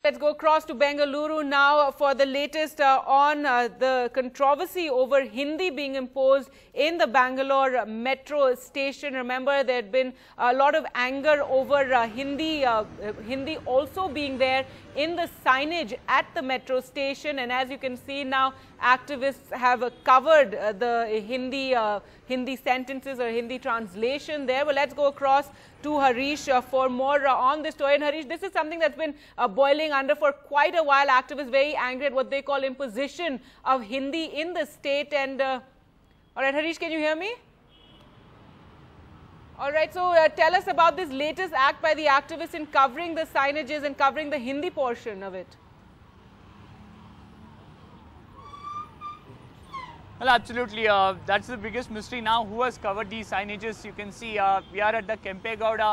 Let's go across to Bengaluru now for the latest on the controversy over Hindi being imposed in the Bangalore metro station. Remember, there had been a lot of anger over Hindi also being there in the signage at the metro station. And as you can see now, activists have covered the Hindi sentences or Hindi translation there. Well, let's go across to Harish for more on this story. And Harish, this is something that's been boiling under for quite a while. Activists very angry at what they call imposition of Hindi in the state. And all right, Harish, can you hear me? All right, so tell us about this latest act by the activists in covering the signages and covering the Hindi portion of it. Well, absolutely. That's the biggest mystery now. Who has covered these signages? You can see we are at the Kempegowda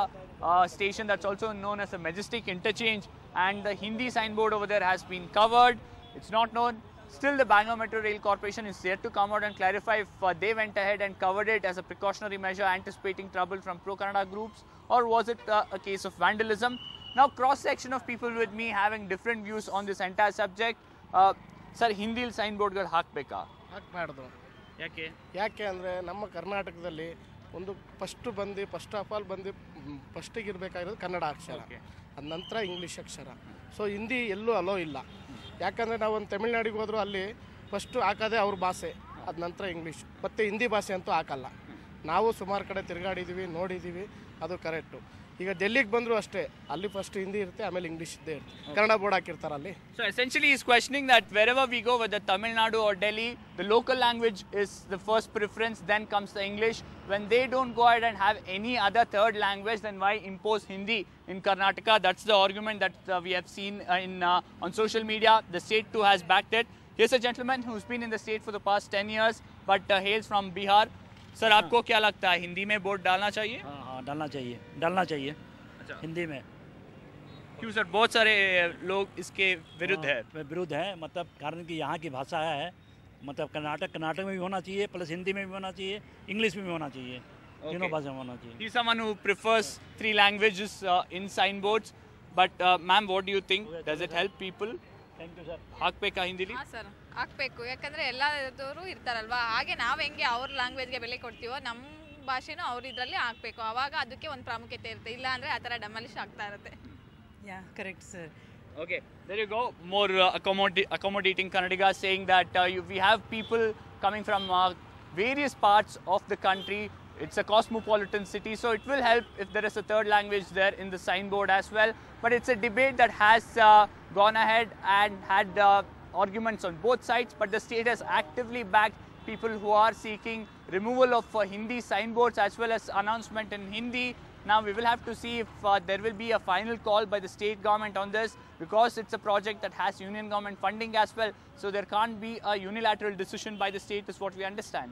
station, that's also known as the Majestic Interchange, and the Hindi signboard over there has been covered. It's not known. Still, the Bangalore Metro Rail Corporation is yet to come out and clarify if they went ahead and covered it as a precautionary measure, anticipating trouble from pro-Kannada groups, or was it a case of vandalism? Now, cross-section of people with me having different views on this entire subject. Sir, Hindi signboard gal ಹಾಕಬೇಕಾ? ಹಾಕಬಾರ್ದು. ಯಾಕೆ ಅಂದರೆ ನಮ್ಮ ಕರ್ನಾಟಕದಲ್ಲಿ ಒಂದು first of all ಫಸ್ಟಿಗೆ ಇರಬೇಕಾಗಿರೋದು ಕನ್ನಡ ಅಕ್ಷರ, ಅದ ನಂತರ ಇಂಗ್ಲೀಷ್ ಅಕ್ಷರ. ಸೊ ಹಿಂದಿ ಎಲ್ಲೂ ಅಲೋ ಇಲ್ಲ. ಯಾಕಂದರೆ ನಾವು ಒಂದು ತಮಿಳ್ನಾಡಿಗೆ ಹೋದರೂ ಅಲ್ಲಿ ಫಸ್ಟು ಹಾಕೋದೇ ಅವ್ರ ಭಾಷೆ, ಅದ ನಂತರ ಇಂಗ್ಲೀಷ್, ಮತ್ತು ಹಿಂದಿ ಭಾಷೆ ಅಂತೂ ಹಾಕಲ್ಲ. ನಾವು ಸುಮಾರು ಕಡೆ ತಿರುಗಾಡಿದ್ದೀವಿ, ನೋಡಿದ್ದೀವಿ, ಅದು ಕರೆಕ್ಟು. ಈಗ ಡೆಲ್ಲಿಗೆ ಬಂದರೂ ಅಷ್ಟೇ, ಅಲ್ಲಿ ಫಸ್ಟ್ ಹಿಂದಿ ಇರುತ್ತೆ, ಆಮೇಲೆ ಇಂಗ್ಲೀಷ್ ಇದ್ದೇ ಇರುತ್ತೆ. ಕನ್ನಡ ಬೋರ್ಡ್ ಹಾಕಿರ್ತಾರೆ ಅಲ್ಲಿ. So essentially he's questioning that wherever we go, whether Tamil Nadu or Delhi, the local language is the first preference, then comes the English. When they don't go ahead and have any other third language, then why impose Hindi in Karnataka? That's the argument that we have seen on social media. The state too has backed it. Here's a gentleman who's been in the state for the past 10 years but hails from Bihar. Sir, आपको क्या लगता है, हिंदी में board डालना चाहिए? हाँ, डालना चाहिए अच्छा, हिंदी में। क्यों सर? बहुत सारे लोग इसके विरुद्ध है। मतलब कारण कि यहाँ की भाषा है, मतलब कर्नाटक में भी होना चाहिए, प्लस हिंदी में भी होना चाहिए, इंग्लिश में भी होना चाहिए, तीनों भाषा में होना चाहिए। He's someone who prefers 3 languages in signboards. But ma'am, what do you think? Does it help people? Thank you sir. ಹಾಕ್ಬೇಕಾ ಹಿಂದಿಲಿ? ಹಾಂ ಸರ್, ಹಾಕಬೇಕು. ಯಾಕಂದರೆ ಎಲ್ಲದವರು ಇರ್ತಾರಲ್ವಾ, ಹಾಗೆ ನಾವು ಹೆಂಗೆ ಅವ್ರ ಲ್ಯಾಂಗ್ವೇಜ್ಗೆ ಬೆಲೆ ಕೊಡ್ತೀವೋ ನಮ್ಮ ಭಾಷೆನೂ ಅವ್ರ ಇದರಲ್ಲಿ ಹಾಕಬೇಕು. ಆವಾಗ ಅದಕ್ಕೆ ಒಂದು ಪ್ರಾಮುಖ್ಯತೆ ಇರುತ್ತೆ. ಇಲ್ಲ ಅಂದರೆ ಆ ಥರ ಡೆಮಾಲಿಷ್ ಆಗ್ತಾ ಇರುತ್ತೆ. Yeah, correct, sir. Okay, there you go. More accommodating Kannadigas saying that we have people coming from various parts of the country. It's a cosmopolitan city, so it will help if there is a third language there in the signboard as well. But it's a debate that has gone ahead and had arguments on both sides. But the state has actively backed people who are seeking removal of Hindi signboards as well as announcement in Hindi. Now we will have to see if there will be a final call by the state government on this, because it's a project that has union government funding as well. So there can't be a unilateral decision by the state, is what we understand.